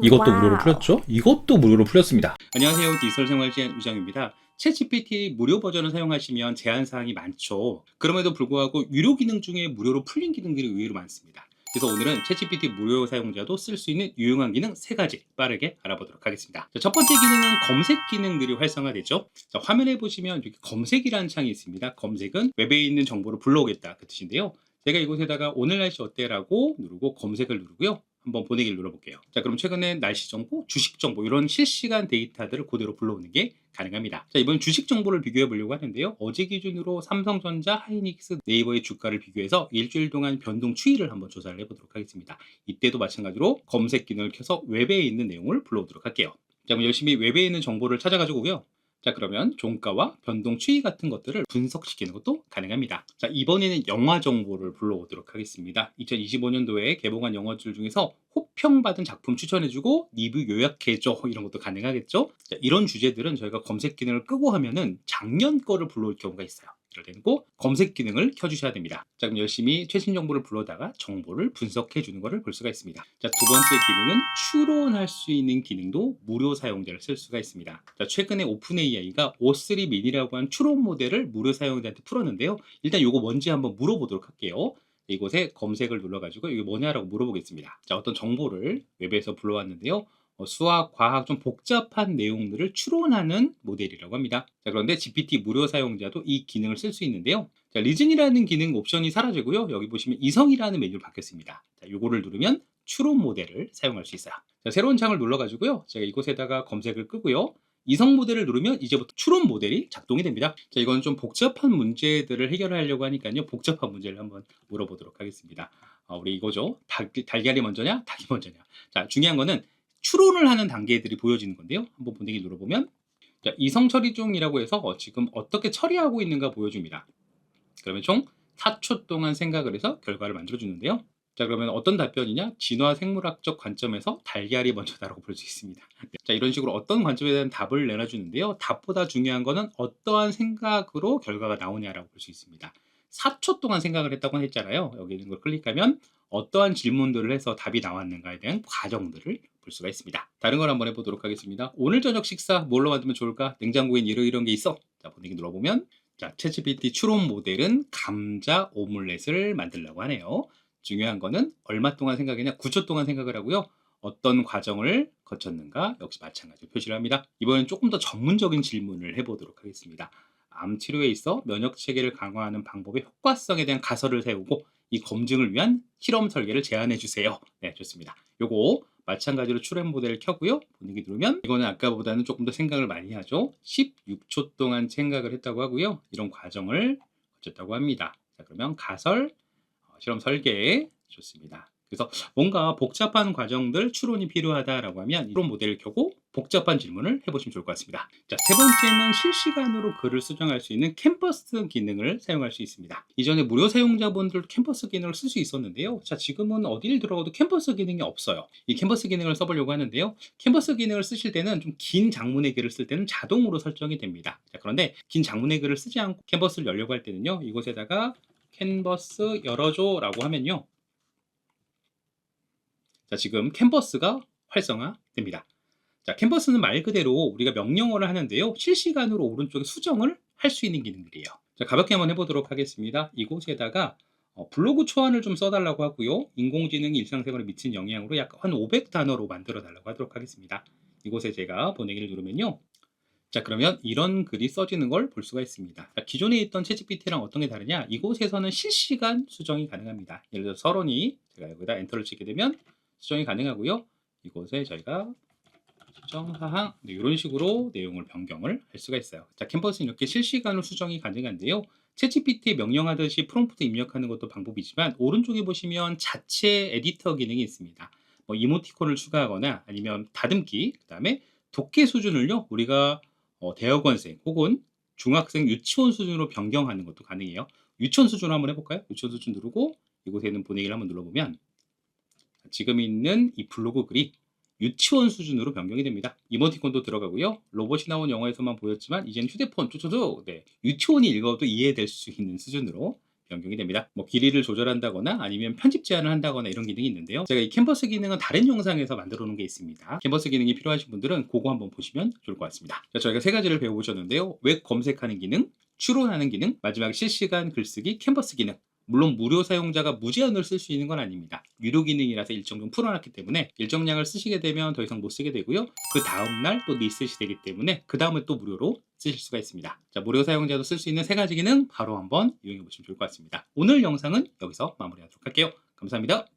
이것도 무료로 와우. 풀렸죠? 이것도 무료로 풀렸습니다. 안녕하세요. 디지털생활지엔 유장입니다. 챗GPT 무료 버전을 사용하시면 제한사항이 많죠. 그럼에도 불구하고 유료 기능 중에 무료로 풀린 기능들이 의외로 많습니다. 그래서 오늘은 챗GPT 무료 사용자도 쓸 수 있는 유용한 기능 3가지 빠르게 알아보도록 하겠습니다. 자, 첫 번째 기능은 검색 기능들이 활성화되죠. 자, 화면에 보시면 이렇게 검색이라는 창이 있습니다. 검색은 웹에 있는 정보를 불러오겠다 그 뜻인데요. 제가 이곳에다가 오늘 날씨 어때라고 누르고 검색을 누르고요. 한번 보내기를 눌러볼게요. 자, 그럼 최근에 날씨 정보, 주식 정보 이런 실시간 데이터들을 그대로 불러오는 게 가능합니다. 자, 이번 주식 정보를 비교해 보려고 하는데요. 어제 기준으로 삼성전자, 하이닉스, 네이버의 주가를 비교해서 일주일 동안 변동 추이를 한번 조사를 해보도록 하겠습니다. 이때도 마찬가지로 검색 기능을 켜서 웹에 있는 내용을 불러오도록 할게요. 자, 그럼 열심히 웹에 있는 정보를 찾아가지고 오고요. 자, 그러면 종가와 변동 추이 같은 것들을 분석시키는 것도 가능합니다. 자, 이번에는 영화 정보를 불러오도록 하겠습니다. 2025년도에 개봉한 영화들 중에서 호평받은 작품 추천해주고 리뷰 요약해줘 이런 것도 가능하겠죠. 자, 이런 주제들은 저희가 검색 기능을 끄고 하면은 작년 거를 불러올 경우가 있어요. 이럴 때는 꼭 검색 기능을 켜주셔야 됩니다. 자, 그럼 열심히 최신 정보를 불러다가 정보를 분석해 주는 것을 볼 수가 있습니다. 자, 두 번째 기능은 추론할 수 있는 기능도 무료 사용자를 쓸 수가 있습니다. 자, 최근에 오픈AI가 O3 미니라고 한 추론 모델을 무료 사용자한테 풀었는데요. 일단 이거 뭔지 한번 물어보도록 할게요. 이곳에 검색을 눌러가지고 이게 뭐냐라고 물어보겠습니다. 자, 어떤 정보를 웹에서 불러왔는데요. 수학, 과학 좀 복잡한 내용들을 추론하는 모델이라고 합니다. 자, 그런데 GPT 무료 사용자도 이 기능을 쓸 수 있는데요. 자, 리즌이라는 기능 옵션이 사라지고요. 여기 보시면 이성이라는 메뉴로 바뀌었습니다. 자, 요거를 누르면 추론 모델을 사용할 수 있어요. 자, 새로운 창을 눌러가지고요. 제가 이곳에다가 검색을 끄고요. 이성 모델을 누르면 이제부터 추론 모델이 작동이 됩니다. 자, 이건 좀 복잡한 문제들을 해결하려고 하니까요. 복잡한 문제를 한번 물어보도록 하겠습니다. 우리 이거죠. 달걀이 먼저냐? 닭이 먼저냐? 자, 중요한 거는 추론을 하는 단계들이 보여지는 건데요. 한번 보내기 눌러보면 자, 이성 처리 중이라고 해서 지금 어떻게 처리하고 있는가 보여줍니다. 그러면 총 4초 동안 생각을 해서 결과를 만들어주는데요. 자, 그러면 어떤 답변이냐? 진화 생물학적 관점에서 달걀이 먼저다라고 볼 수 있습니다. 자, 이런 식으로 어떤 관점에 대한 답을 내놔주는데요. 답보다 중요한 거는 어떠한 생각으로 결과가 나오냐라고 볼 수 있습니다. 4초 동안 생각을 했다고 했잖아요. 여기 있는 걸 클릭하면 어떠한 질문들을 해서 답이 나왔는가에 대한 과정들을 볼 수가 있습니다. 다른 걸 한번 해보도록 하겠습니다. 오늘 저녁 식사 뭘로 만들면 좋을까? 냉장고엔 이런 게 있어. 자, 보내기 눌러보면 자, 챗GPT 추론 모델은 감자 오믈렛을 만들려고 하네요. 중요한 거는 얼마 동안 생각했냐? 9초 동안 생각을 하고요. 어떤 과정을 거쳤는가? 역시 마찬가지로 표시를 합니다. 이번엔 조금 더 전문적인 질문을 해보도록 하겠습니다. 암 치료에 있어 면역 체계를 강화하는 방법의 효과성에 대한 가설을 세우고 이 검증을 위한 실험 설계를 제안해 주세요. 네, 좋습니다. 요거 마찬가지로 추론 모델을 켜고요. 보내기 누르면 이거는 아까보다는 조금 더 생각을 많이 하죠. 16초 동안 생각을 했다고 하고요. 이런 과정을 거쳤다고 합니다. 자, 그러면 가설, 실험 설계 좋습니다. 그래서 뭔가 복잡한 과정들 추론이 필요하다라고 하면 이런 모델을 켜고 복잡한 질문을 해보시면 좋을 것 같습니다. 자, 세 번째는 실시간으로 글을 수정할 수 있는 캔버스 기능을 사용할 수 있습니다. 이전에 무료 사용자분들도 캔버스 기능을 쓸 수 있었는데요. 자, 지금은 어디를 들어가도 캔버스 기능이 없어요. 이 캔버스 기능을 써보려고 하는데요. 캔버스 기능을 쓰실 때는 좀 긴 장문의 글을 쓸 때는 자동으로 설정이 됩니다. 자, 그런데 긴 장문의 글을 쓰지 않고 캔버스를 열려고 할 때는요. 이곳에다가 캔버스 열어줘 라고 하면요. 자, 지금 캔버스가 활성화됩니다. 자, 캔버스는 말 그대로 우리가 명령어를 하는데요. 실시간으로 오른쪽에 수정을 할 수 있는 기능들이에요. 자, 가볍게 한번 해보도록 하겠습니다. 이곳에다가 블로그 초안을 좀 써달라고 하고요. 인공지능이 일상생활에 미친 영향으로 약 한 500단어로 만들어 달라고 하도록 하겠습니다. 이곳에 제가 보내기를 누르면요. 자, 그러면 이런 글이 써지는 걸 볼 수가 있습니다. 자, 기존에 있던 챗GPT랑 어떤 게 다르냐? 이곳에서는 실시간 수정이 가능합니다. 예를 들어 서론이 제가 여기다 엔터를 치게 되면 수정이 가능하고요. 이곳에 저희가 수정 사항 이런 식으로 내용을 변경을 할 수가 있어요. 자, 캔버스는 이렇게 실시간으로 수정이 가능한데요. 챗GPT에 명령하듯이 프롬프트 입력하는 것도 방법이지만 오른쪽에 보시면 자체 에디터 기능이 있습니다. 뭐 이모티콘을 추가하거나 아니면 다듬기, 그다음에 독해 수준을요. 우리가 대학원생 혹은 중학생, 유치원 수준으로 변경하는 것도 가능해요. 유치원 수준으로 한번 해볼까요? 유치원 수준 누르고 이곳에 있는 보내기를 한번 눌러보면 지금 있는 이 블로그 글이 유치원 수준으로 변경이 됩니다. 이모티콘도 들어가고요. 로봇이 나온 영화에서만 보였지만 이제는 휴대폰, 쭈쭈쭈, 네, 유치원이 읽어도 이해될 수 있는 수준으로 변경이 됩니다. 뭐 길이를 조절한다거나 아니면 편집 제한을 한다거나 이런 기능이 있는데요. 제가 이 캔버스 기능은 다른 영상에서 만들어 놓은 게 있습니다. 캔버스 기능이 필요하신 분들은 그거 한번 보시면 좋을 것 같습니다. 자, 저희가 세 가지를 배워보셨는데요. 웹 검색하는 기능, 추론하는 기능, 마지막 실시간 글쓰기 캔버스 기능. 물론 무료 사용자가 무제한으로 쓸 수 있는 건 아닙니다. 유료 기능이라서 일정 좀 풀어놨기 때문에 일정량을 쓰시게 되면 더 이상 못 쓰게 되고요. 그 다음날 또 리셋이 되기 때문에 그 다음에 또 무료로 쓰실 수가 있습니다. 자, 무료 사용자도 쓸 수 있는 세 가지 기능 바로 한번 이용해 보시면 좋을 것 같습니다. 오늘 영상은 여기서 마무리하도록 할게요. 감사합니다.